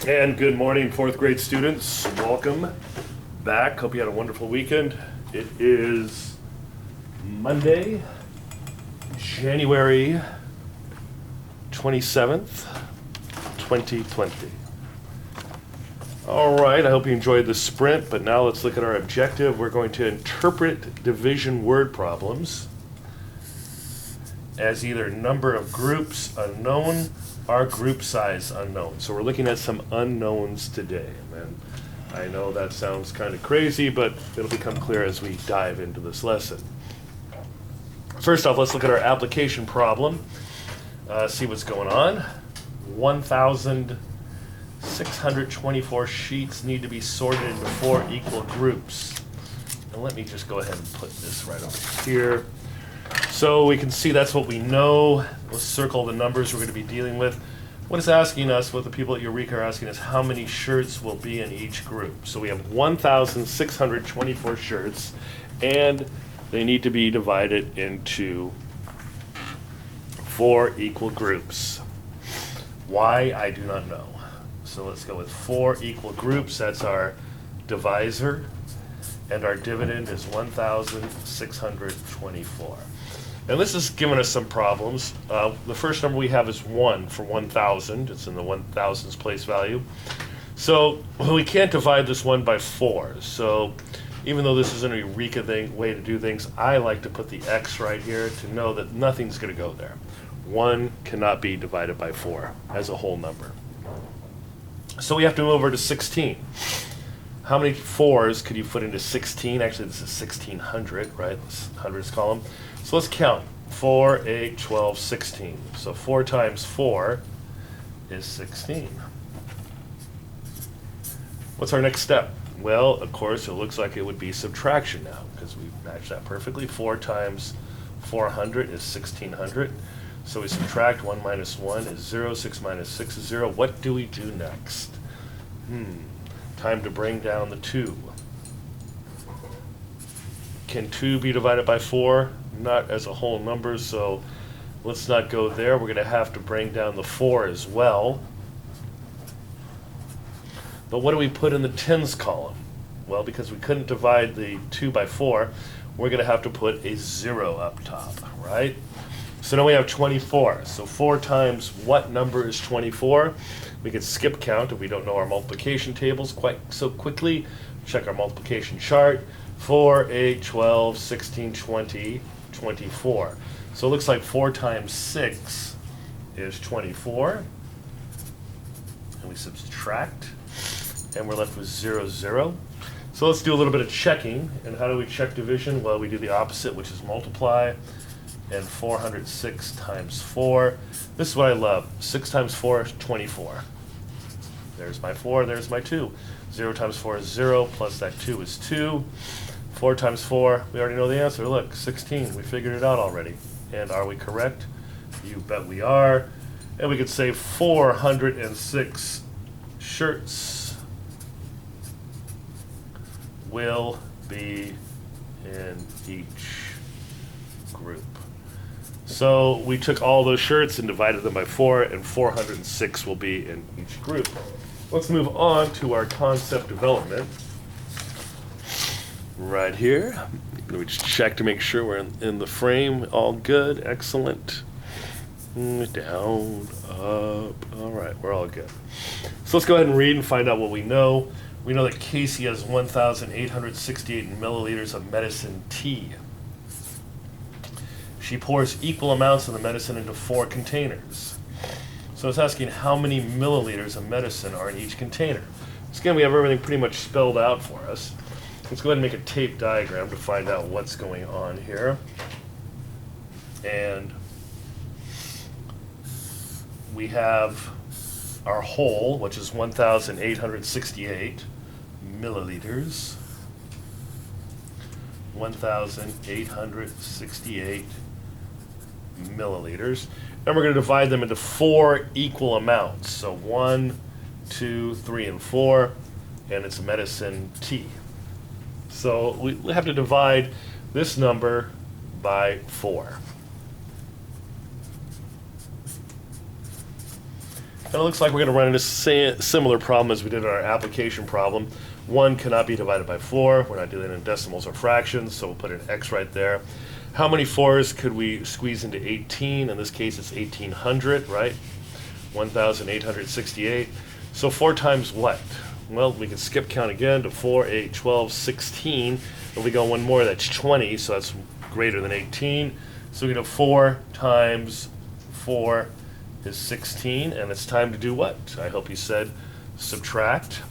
And good morning, fourth grade students. Welcome back. Hope you had a wonderful weekend. It is Monday, January 27th, 2020. All right, I hope you enjoyed the sprint, but now let's look at our objective. We're going to interpret division word problems as either number of groups unknown or group size unknown. So we're looking at some unknowns today. And I know that sounds kind of crazy, but it'll become clear as we dive into this lesson. First off, let's look at our application problem. See what's going on. 1,624 sheets need to be sorted into 4 equal groups. And let me just go ahead and put this right over here. So we can see that's what we know. We'll circle the numbers we're going to be dealing with. What it's asking us, what the people at Eureka are asking us, how many shirts will be in each group. So we have 1,624 shirts, and they need to be divided into 4 equal groups. Why, I do not know. So let's go with 4 equal groups. That's our divisor, and our dividend is 1,624. And this has given us some problems. The first number we have is 1 for 1,000. It's in the 1,000s place value. So we can't divide this 1 by 4. So even though this isn't a Eureka way to do things, I like to put the X right here to know that nothing's going to go there. 1 cannot be divided by 4 as a whole number. So we have to move over to 16. How many 4s could you put into 16? Actually, this is 1,600, right? This hundreds column. So let's count. 4, 8, 12, 16. So 4 times 4 is 16. What's our next step? Well, of course, it looks like it would be subtraction now because we matched that perfectly. 4 times 400 is 1,600. So we subtract 1 minus 1 is 0. 6 minus 6 is 0. What do we do next? Time to bring down the 2. Can 2 be divided by 4? Not as a whole number, so let's not go there. We're going to have to bring down the 4 as well. But what do we put in the tens column? Well, because we couldn't divide the 2 by 4, we're going to have to put a 0 up top, right? So now we have 24. So 4 times what number is 24? We can skip count if we don't know our multiplication tables quite so quickly. Check our multiplication chart. 4, 8, 12, 16, 20, 24. So it looks like 4 times 6 is 24. And we subtract, and we're left with 0, 0. So let's do a little bit of checking. And how do we check division? Well, we do the opposite, which is multiply. And 406 times 4. This is what I love. 6 times 4 is 24. There's my 4, there's my 2. 0 times 4 is 0, plus that 2 is 2. 4 times 4, we already know the answer. Look, 16. We figured it out already. And are we correct? You bet we are. And we could say 406 shirts will be in each group. So we took all those shirts and divided them by 4, and 406 will be in each group. Let's move on to our concept development. Right here. We just check to make sure we're in the frame. All good. Excellent. Down, up. All right, we're all good. So let's go ahead and read and find out what we know. We know that Casey has 1,868 milliliters of medicine T. She pours equal amounts of the medicine into 4 containers. So it's asking how many milliliters of medicine are in each container. So again, we have everything pretty much spelled out for us. Let's go ahead and make a tape diagram to find out what's going on here. And we have our whole, which is 1,868 milliliters. 1,868 milliliters. And we're going to divide them into 4 equal amounts. So 1, 2, 3, and 4. And it's medicine T. So we have to divide this number by 4. And it looks like we're going to run into similar problem as we did in our application problem. 1 cannot be divided by 4. We're not dealing in decimals or fractions, so we'll put an X right there. How many 4s could we squeeze into 18? In this case, it's 1,800, right? 1,868. So 4 times what? Well, we can skip count again to 4, 8, 12, 16. If we go one more, that's 20, so that's greater than 18. So we know 4 times 4 is 16, and it's time to do what? I hope you said subtract.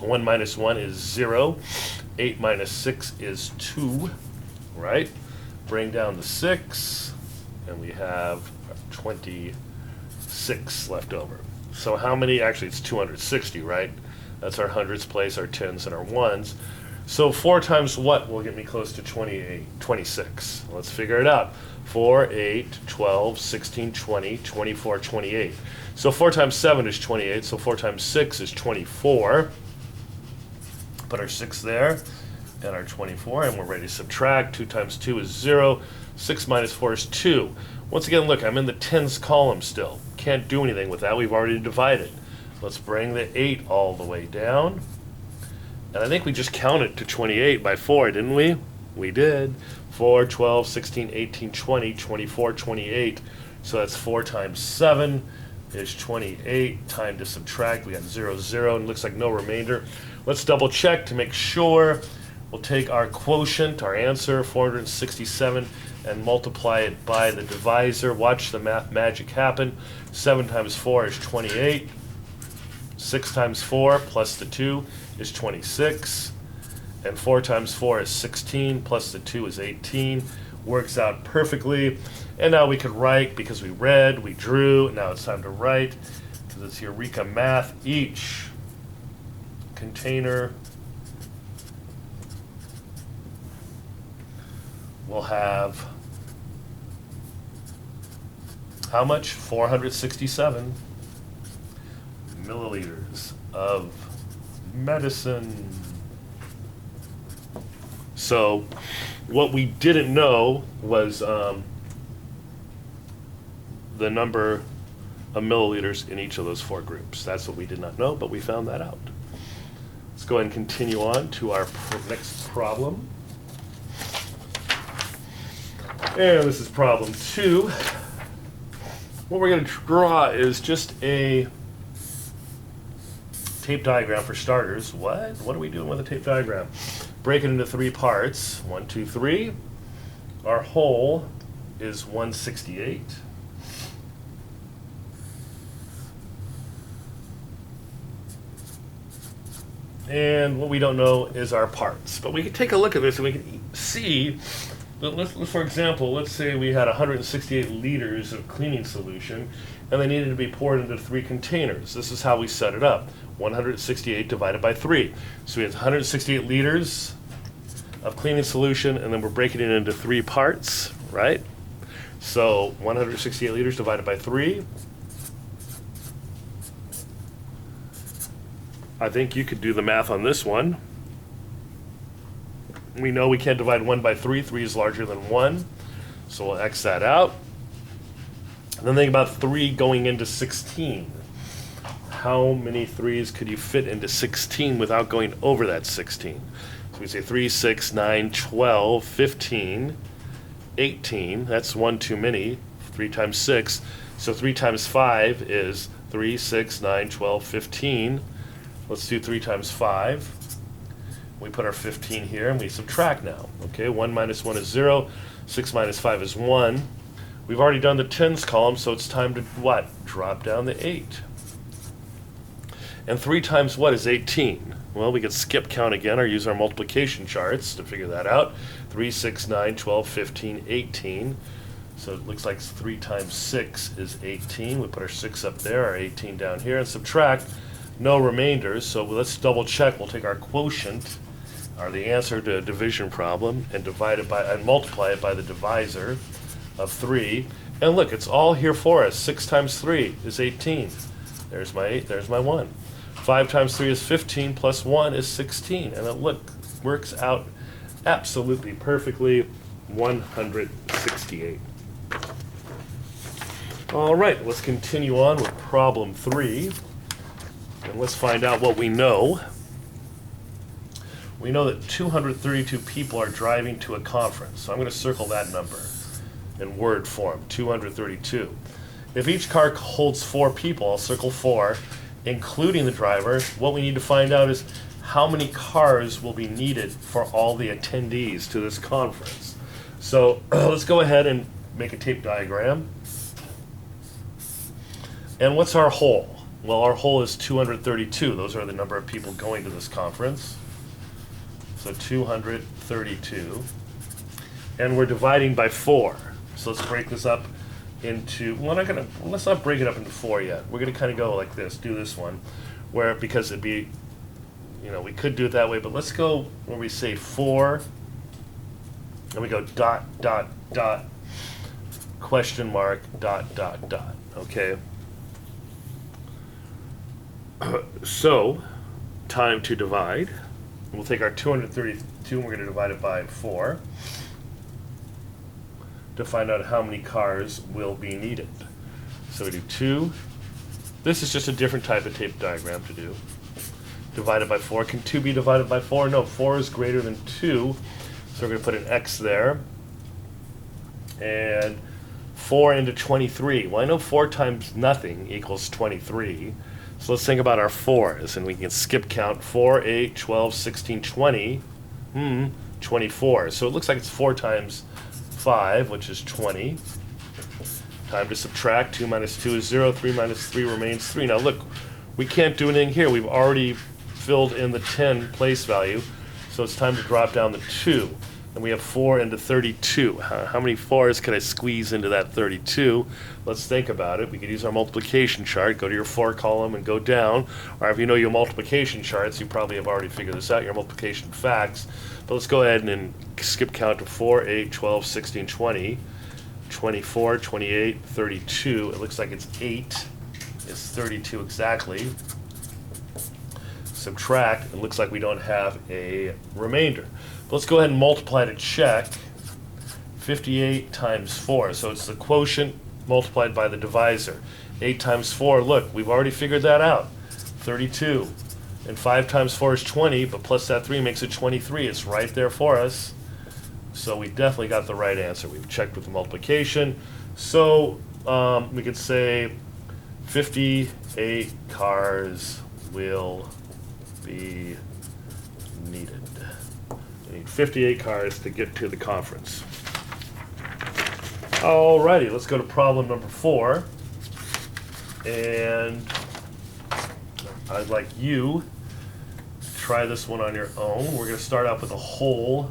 1 minus 1 is 0. 8 minus 6 is 2, right? Bring down the 6, and we have 26 left over. So how many? Actually, it's 260, right? That's our hundreds place, our tens, and our ones. So 4 times what will get me close to 26? Let's figure it out. 4, 8, 12, 16, 20, 24, 28. So 4 times 7 is 28, so 4 times 6 is 24. Put our 6 there, and our 24, and we're ready to subtract. 2 times 2 is 0. 6 minus 4 is 2. Once again, look, I'm in the tens column still. Can't do anything with that. We've already divided. Let's bring the 8 all the way down. And I think we just counted to 28 by 4, didn't we? We did. 4, 12, 16, 18, 20, 24, 28. So that's 4 times 7 is 28. Time to subtract. We got 0, 0, and looks like no remainder. Let's double check to make sure. We'll take our quotient, our answer, 467, and multiply it by the divisor. Watch the math magic happen. 7 times 4 is 28. 6 times 4 plus the 2 is 26. And 4 times 4 is 16, plus the 2 is 18. Works out perfectly. And now we could write, because we read, we drew, now it's time to write, because it's Eureka math. Each container will have how much? 467 milliliters of medicine. So what we didn't know was the number of milliliters in each of those 4 groups. That's what we did not know, but we found that out. Let's go ahead and continue on to our next problem. And this is problem 2. What we're going to draw is just a tape diagram for starters. What? What are we doing with a tape diagram? Break it into 3 parts. 1, 2, 3. Our whole is 168. And what we don't know is our parts. But we can take a look at this and we can see that, for example, let's say we had 168 liters of cleaning solution and they needed to be poured into 3 containers. This is how we set it up. 168 divided by 3. So we have 168 liters of cleaning solution, and then we're breaking it into 3 parts, right? So 168 liters divided by 3. I think you could do the math on this one. We know we can't divide 1 by 3. 3 is larger than 1. So we'll X that out. And then think about 3 going into 16. How many 3s could you fit into 16 without going over that 16? So we say 3, 6, 9, 12, 15, 18. That's 1 too many. 3 times 6. So 3 times 5 is 3, 6, 9, 12, 15. Let's do 3 times 5. We put our 15 here and we subtract now. Okay, 1 minus 1 is 0. 6 minus 5 is 1. We've already done the tens column, so it's time to what? Drop down the 8. And 3 times what is 18? Well, we could skip count again or use our multiplication charts to figure that out. 3, 6, 9, 12, 15, 18. So it looks like 3 times 6 is 18. We put our 6 up there, our 18 down here, and subtract. No remainders, so let's double check. We'll take our quotient, or the answer to a division problem, and divide it by, and multiply it by the divisor of 3. And look, it's all here for us. 6 times 3 is 18. There's my 8, there's my 1. 5 times 3 is 15, plus 1 is 16. And it works out absolutely perfectly, 168. All right, let's continue on with problem 3. And let's find out what we know. We know that 232 people are driving to a conference. So I'm going to circle that number in word form, 232. If each car holds 4 people, I'll circle 4, including the driver. What we need to find out is how many cars will be needed for all the attendees to this conference. So let's go ahead and make a tape diagram. And what's our whole? Well, our whole is 232. Those are the number of people going to this conference. So 232. And we're dividing by 4. So let's break this up into, let's not break it up into 4 yet. We're gonna kind of go like this, do this one, because it'd be, we could do it that way, but let's go where we say 4, and we go dot, dot, dot, question mark, dot, dot, dot, okay? So, time to divide. We'll take our 232 and we're gonna divide it by 4. To find out how many cars will be needed. So we do 2. This is just a different type of tape diagram to do. Divided by 4. Can 2 be divided by 4? No, 4 is greater than 2. So we're going to put an X there. And 4 into 23. Well, I know 4 times nothing equals 23. So let's think about our 4s. And we can skip count. 4, 8, 12, 16, 20. 24. So it looks like it's 4 times 5, which is 20. Time to subtract. 2 minus 2 is 0. 3 minus 3 remains 3. Now look, we can't do anything here. We've already filled in the 10 place value. So it's time to drop down the 2. And we have 4 into 32. How many 4s could I squeeze into that 32? Let's think about it. We could use our multiplication chart. Go to your 4 column and go down. Or if you know your multiplication charts, you probably have already figured this out, your multiplication facts. But let's go ahead and skip count to 4, 8, 12, 16, 20, 24, 28, 32. It looks like it's 8. It's 32 exactly. Subtract. It looks like we don't have a remainder. But let's go ahead and multiply to check. 58 times 4. So it's the quotient multiplied by the divisor. 8 times 4. Look, we've already figured that out. 32. And 5 times 4 is 20, but plus that 3 makes it 23. It's right there for us. So we definitely got the right answer. We've checked with the multiplication. So we could say 58 cars will be needed. We need 58 cars to get to the conference. Alrighty, let's go to problem number 4. And I'd like you to try this one on your own. We're going to start out with a whole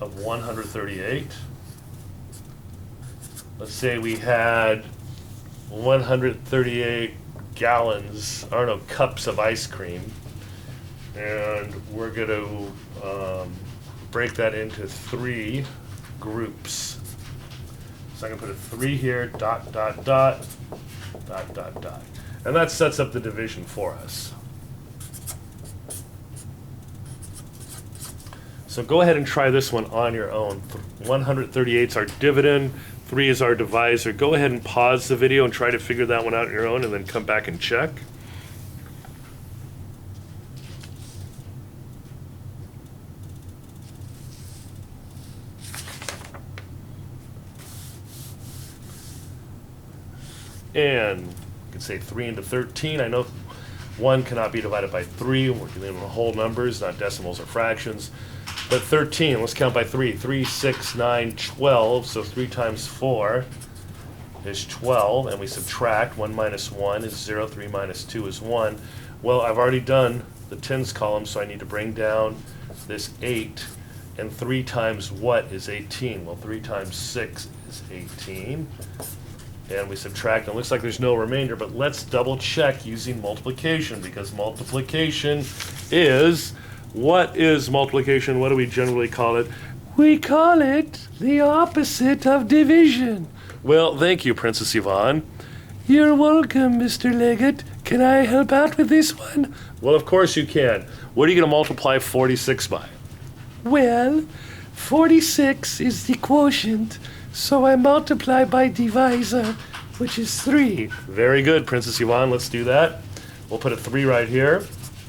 of 138. Let's say we had 138 gallons, or no, cups of ice cream. And we're going to break that into 3 groups. So I'm going to put a 3 here, dot, dot, dot, dot, dot, dot. And that sets up the division for us. So go ahead and try this one on your own. 138 is our dividend, 3 is our divisor. Go ahead and pause the video and try to figure that one out on your own and then come back and check. And you can say 3 into 13. I know 1 cannot be divided by 3. We're dealing with whole numbers, not decimals or fractions. But 13, let's count by 3. 3, 6, 9, 12. So 3 times 4 is 12. And we subtract. 1 minus 1 is 0. 3 minus 2 is 1. Well, I've already done the tens column, so I need to bring down this 8. And 3 times what is 18? Well, 3 times 6 is 18. And we subtract, and it looks like there's no remainder, but let's double check using multiplication, because multiplication is, what is multiplication? What do we generally call it? We call it the opposite of division. Well, thank you, Princess Yvonne. You're welcome, Mr. Leggett. Can I help out with this one? Well, of course you can. What are you going to multiply 46 by? Well, 46 is the quotient. So I multiply by divisor, which is 3. Very good, Princess Yvonne. Let's do that. We'll put a 3 right here.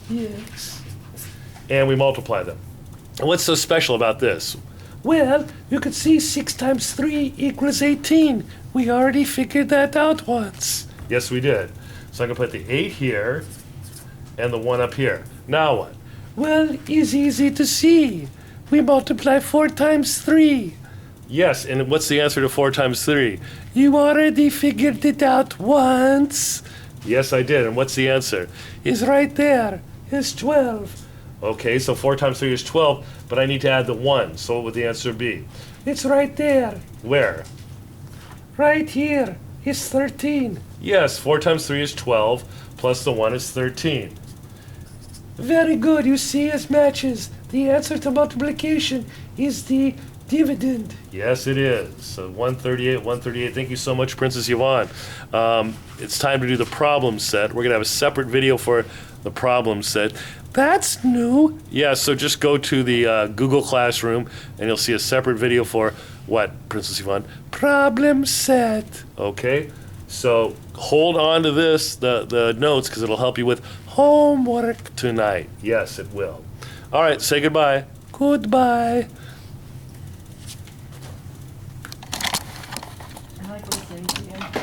Yes. And we multiply them. And what's so special about this? Well, you could see 6 times 3 equals 18. We already figured that out once. Yes, we did. So I'm going to put the 8 here and the 1 up here. Now what? Well, it's easy to see. We multiply 4 times 3. Yes, and what's the answer to 4 times 3? You already figured it out once. Yes, I did. And what's the answer? It's right there. It's 12. Okay, so 4 times 3 is 12, but I need to add the 1. So what would the answer be? It's right there. Where? Right here. It's 13. Yes, 4 times 3 is 12, plus the 1 is 13. Very good. You see, it matches. The answer to multiplication is the dividend. Yes, it is. So 138, 138. Thank you so much, Princess Yvonne. It's time to do the problem set. We're going to have a separate video for the problem set. That's new. Yeah, so just go to the Google Classroom, and you'll see a separate video for what, Princess Yvonne? Problem set. Okay? So hold on to this, the notes, because it'll help you with homework tonight. Yes, it will. All right, say goodbye. Goodbye. I like listening to you.